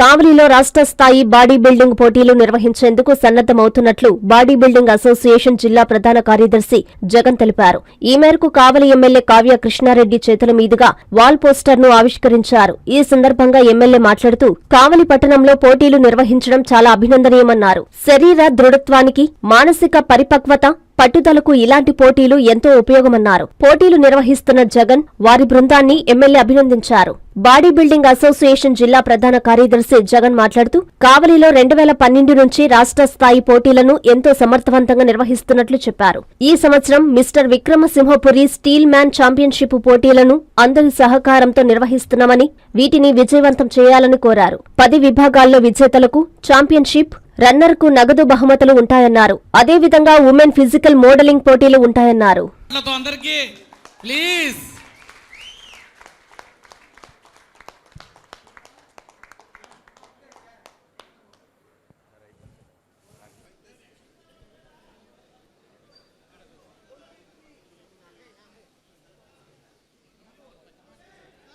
కావలిలో రాష్ట్ర స్థాయి బాడీ బిల్డింగ్ పోటీలు నిర్వహించేందుకు సన్నద్దమవుతున్నట్లు బాడీ బిల్డింగ్ అసోసియేషన్ జిల్లా ప్రధాన కార్యదర్శి జగన్ తెలిపారు. ఈ మేరకు కావలి ఎమ్మెల్యే కావ్య కృష్ణారెడ్డి చేతుల మీదుగా వాల్ పోస్టర్ను ఆవిష్కరించారు. ఈ సందర్భంగా ఎమ్మెల్యే మాట్లాడుతూ కావలి పట్టణంలో పోటీలు నిర్వహించడం చాలా అభినందనీయమన్నారు. శరీర దృఢత్వానికి, మానసిక పరిపక్వత, పట్టుదలకు ఇలాంటి పోటీలు ఎంతో ఉపయోగమన్నారు. పోటీలు నిర్వహిస్తున్న జగన్, వారి బృందాన్ని ఎమ్మెల్యే అభినందించారు. బాడీ బిల్డింగ్ అసోసియేషన్ జిల్లా ప్రధాన కార్యదర్శి జగన్ మాట్లాడుతూ కావలిలో 2012 నుంచి రాష్ట్ర స్థాయి పోటీలను ఎంతో సమర్థవంతంగా నిర్వహిస్తున్నట్లు చెప్పారు. ఈ సంవత్సరం mister Vikramasimhapuri steel man championship పోటీలను అందరి సహకారంతో నిర్వహిస్తున్నామని, వీటిని విజయవంతం చేయాలని కోరారు. 10 విభాగాల్లో విజేతలకు ఛాంపియన్షిప్, రన్నర్కు నగదు బహుమతులు ఉంటాయన్నారు. అదేవిధంగా ఉమెన్ ఫిజికల్ మోడలింగ్ పోటీలు ఉంటాయన్నారు.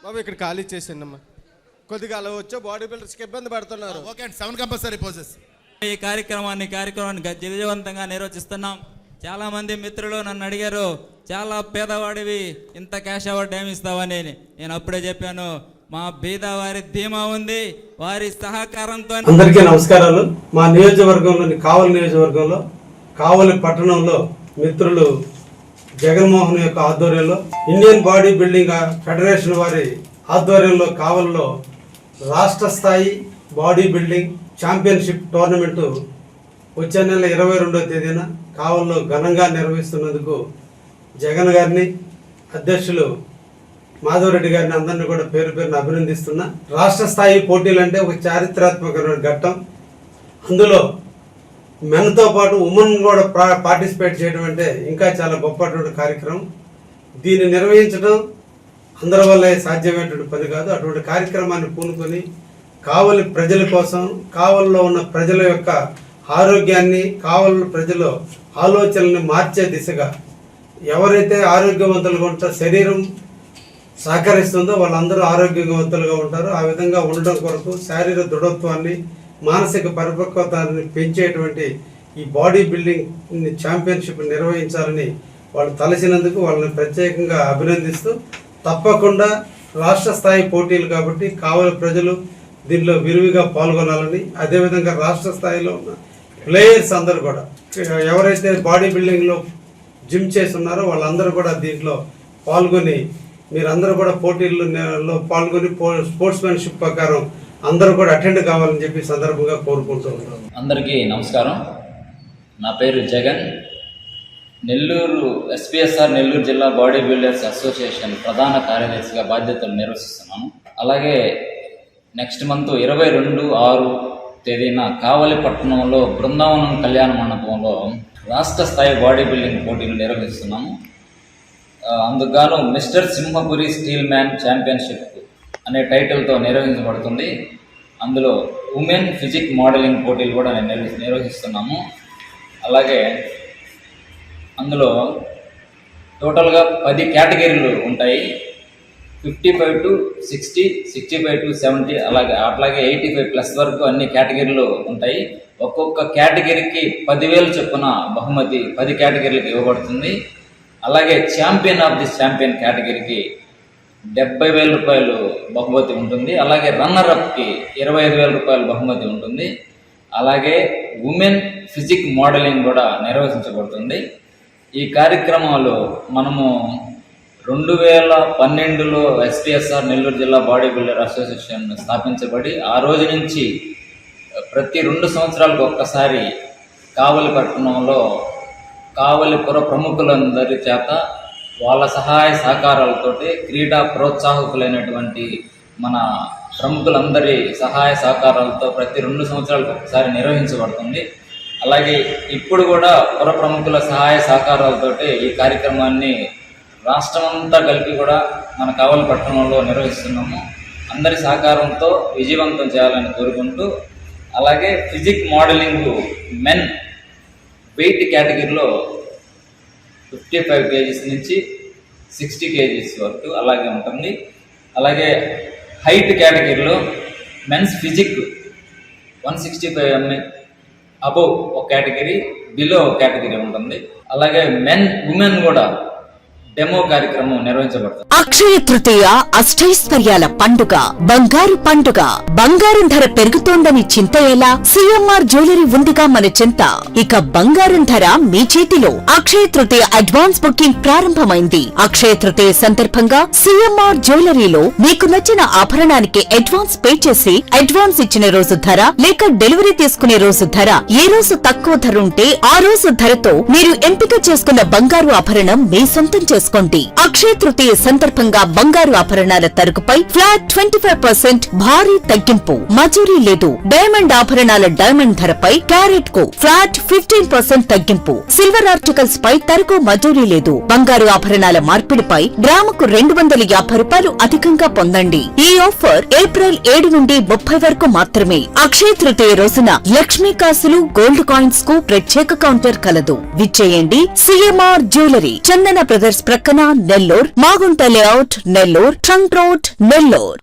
బాబు ఇక్కడ ఖాళీ చేసేయండి అమ్మా. కొద్దిగా అలా వచ్చే బాడీ బిల్డర్స్కి ఇబ్బంది పడుతున్నారు. ఓకే అండి, 7 కంపల్సరీ పోసెస్. ఈ కార్యక్రమాన్ని విజయవంతంగా నిర్వహిస్తున్నాం. చాలా మంది మిత్రులు నన్ను అడిగారు, చాలా పేదవాడివి, ఇంత క్యాష్ అవార్డు ఏమి ఇస్తావని. నేను అప్పుడే చెప్పాను, మా బీదవారి ధీమా ఉంది, వారి సహకారంతో. అందరికీ నమస్కారాలు. మా నియోజకవర్గంలోని కావలి నియోజకవర్గంలో కావలి పట్టణంలో మిత్రులు జగన్మోహన్ యొక్క ఆధ్వర్యంలో ఇండియన్ బాడీ బిల్డింగ్ ఫెడరేషన్ వారి ఆధ్వర్యంలో కావలిలో రాష్ట్ర స్థాయి బాడీ బిల్డింగ్ ఛాంపియన్షిప్ టోర్నమెంటు వచ్చే నెల 22వ తేదీన కావలిలో ఘనంగా నిర్వహిస్తున్నందుకు జగన్ గారిని, అధ్యక్షులు మాధవరెడ్డి గారిని అందరినీ కూడా పేరు పేరున అభినందిస్తున్నా. రాష్ట్ర స్థాయి పోటీలు అంటే ఒక చారిత్రాత్మకమైన ఘట్టం. అందులో మెన్తో పాటు ఉమెన్ కూడా పార్టిసిపేట్ చేయడం అంటే ఇంకా చాలా గొప్పటువంటి కార్యక్రమం. దీన్ని నిర్వహించడం అందరి వల్ల సాధ్యమైనటువంటి పని కాదు. అటువంటి కార్యక్రమాన్ని పూనుకొని కావలి ప్రజల కోసం, కావలిలో ఉన్న ప్రజల యొక్క ఆరోగ్యాన్ని, కావలి ప్రజల ఆలోచనల్ని మార్చే దిశగా ఎవరైతే ఆరోగ్యవంతులుగా ఉంటారో, శరీరం సహకరిస్తుందో వాళ్ళందరూ ఆరోగ్యవంతులుగా ఉంటారు. ఆ విధంగా ఉండడం కొరకు శారీరక దృఢత్వాన్ని, మానసిక పరిపక్వతాన్ని పెంచేటువంటి ఈ బాడీ బిల్డింగ్ ఛాంపియన్షిప్ నిర్వహించాలని వాళ్ళు తలచినందుకు వాళ్ళని ప్రత్యేకంగా అభినందిస్తూ, తప్పకుండా రాష్ట్ర స్థాయి పోటీలు కాబట్టి కావలి ప్రజలు దీనిలో విరివిగా పాల్గొనాలని, అదేవిధంగా రాష్ట్ర స్థాయిలో ఉన్న ప్లేయర్స్ అందరూ కూడా, ఎవరైతే బాడీ బిల్డింగ్లో జిమ్ చేసి ఉన్నారో వాళ్ళందరూ కూడా దీంట్లో పాల్గొని, మీరందరూ కూడా పోటీల్లో పాల్గొని స్పోర్ట్స్ మ్యాన్షిప్ ప్రకారం అందరూ కూడా అటెండ్ కావాలని చెప్పి సందర్భంగా కోరుకుంటున్నాను. అందరికీ నమస్కారం. నా పేరు జగన్. నెల్లూరు ఎస్పీఎస్ఆర్ నెల్లూరు జిల్లా బాడీ బిల్డర్స్ అసోసియేషన్ ప్రధాన కార్యదర్శిగా బాధ్యతలు నిర్వహిస్తున్నాను. అలాగే నెక్స్ట్ మంత్ 22/6 తేదీన కావలి పట్టణంలో బృందావనం కళ్యాణ మండపంలో రాష్ట్ర స్థాయి బాడీ బిల్డింగ్ పోటీలు నిర్వహిస్తున్నాము. అందుకు mister Simhapuri steel man championship అనే టైటిల్తో నిర్వహించబడుతుంది. అందులో ఉమెన్ ఫిజిక్ మోడలింగ్ పోటీలు కూడా నిర్వహిస్తున్నాము. అలాగే అందులో టోటల్గా 10 కేటగిరీలు ఉంటాయి. 55 to 60, 65 to 70, అట్లాగే 85+ వరకు అన్ని కేటగిరీలు ఉంటాయి. ఒక్కొక్క కేటగిరీకి 10,000 చొప్పున బహుమతి 10 కేటగిరీలకు ఇవ్వబడుతుంది. అలాగే ఛాంపియన్ ఆఫ్ ది ఛాంపియన్ కేటగిరీకి 70,000 రూపాయలు బహుమతి ఉంటుంది. అలాగే రన్నర్ అప్కి 25,000 రూపాయలు బహుమతి ఉంటుంది. అలాగే ఉమెన్ ఫిజిక్ మోడలింగ్ కూడా నిర్వహించబడుతుంది. ఈ కార్యక్రమాలు మనము 2012లో ఎస్పీఎస్ఆర్ నెల్లూరు జిల్లా బాడీ బిల్డర్ అసోసియేషన్ స్థాపించబడి ఆ రోజు నుంచి ప్రతి 2 సంవత్సరాలకు ఒక్కసారి కావలి పట్టణంలో కావలిపుర ప్రముఖులందరి చేత వాళ్ళ సహాయ సహకారాలతోటి క్రీడా ప్రోత్సాహకులైనటువంటి మన ప్రముఖులందరి సహాయ సహకారాలతో ప్రతి 2 సంవత్సరాలకు ఒకసారి నిర్వహించబడుతుంది. అలాగే ఇప్పుడు కూడా పుర ప్రముఖుల సహాయ సహకారాలతోటి ఈ కార్యక్రమాన్ని రాష్ట్రమంతా కలిపి కూడా మన కావలి పట్టణంలో నిర్వహిస్తున్నాము. అందరి సహకారంతో విజయవంతం చేయాలని కోరుకుంటూ, అలాగే ఫిజిక్ మోడలింగ్ మెన్ వెయిట్ కేటగిరీలో 55 kgs నుంచి 60 kgs వరకు అలాగే ఉంటుంది. అలాగే హైట్ కేటగిరీలో మెన్స్ ఫిజిక్ 165 ml అబోవ్ ఒక కేటగిరీ, బిలో ఒక కేటగిరీ ఉంటుంది. అలాగే ఉమెన్ కూడా డెమో కార్యక్రమం నిర్వహించబడుతుంది. అక్షయ తృతీయ అష్టైశ్వర్యాల పండుగ, బంగారు పండుగ. బంగారం ధర పెరుగుతోందని చింత ఎలా? సిఎంఆర్ జ్యువెలరీ ఉందిగా మన చింత. ఇక బంగారం ధర మీ చేతిలో. అక్షయ తృతీయ అడ్వాన్స్ బుకింగ్ ప్రారంభమైంది. అక్షయ తృతీయ సందర్భంగా సిఎంఆర్ జ్యువెలరీలో మీకు నచ్చిన ఆభరణానికి అడ్వాన్స్ పే చేసి అడ్వాన్స్ ఇచ్చిన రోజు ధర లేక డెలివరీ తీసుకునే రోజు ధర, ఏ రోజు తక్కువ ధర ఉంటే ఆ రోజు ధరతో మీరు ఎంపిక చేసుకున్న బంగారు ఆభరణం మీ సొంతం చేసుకోండి. అక్షయ తృతీయ సందర్భంగా బంగారు ఆభరణాల తరుగుపై ఫ్లాట్ 25% భారీ తగ్గింపు. మజూరీ లేదు. డైమండ్ ఆభరణాల డైమండ్ ధరపై క్యారెట్ కు ఫ్లాట్ 15% తగ్గింపు. సిల్వర్ ఆర్టికల్స్ పై తరుగు మజూరీ లేదు. బంగారు ఆభరణాల మార్పిడిపై గ్రాముకు 250 రూపాయలు అధికంగా పొందండి. ఈ ఆఫర్ ఏప్రిల్ 7 నుండి 30 వరకు మాత్రమే. అక్షయ తృతీయ రోజున లక్ష్మీ కాసులు, గోల్డ్ కాయిన్స్ కు ప్రత్యేక కౌంటర్ కలదు. విచ్చేయండి. సిఎంఆర్ జ్యువెలరీ, చందన బ్రదర్స్ ప్రక్కన, Nellore, Magunta layout, Nellore, trunk road, Nellore.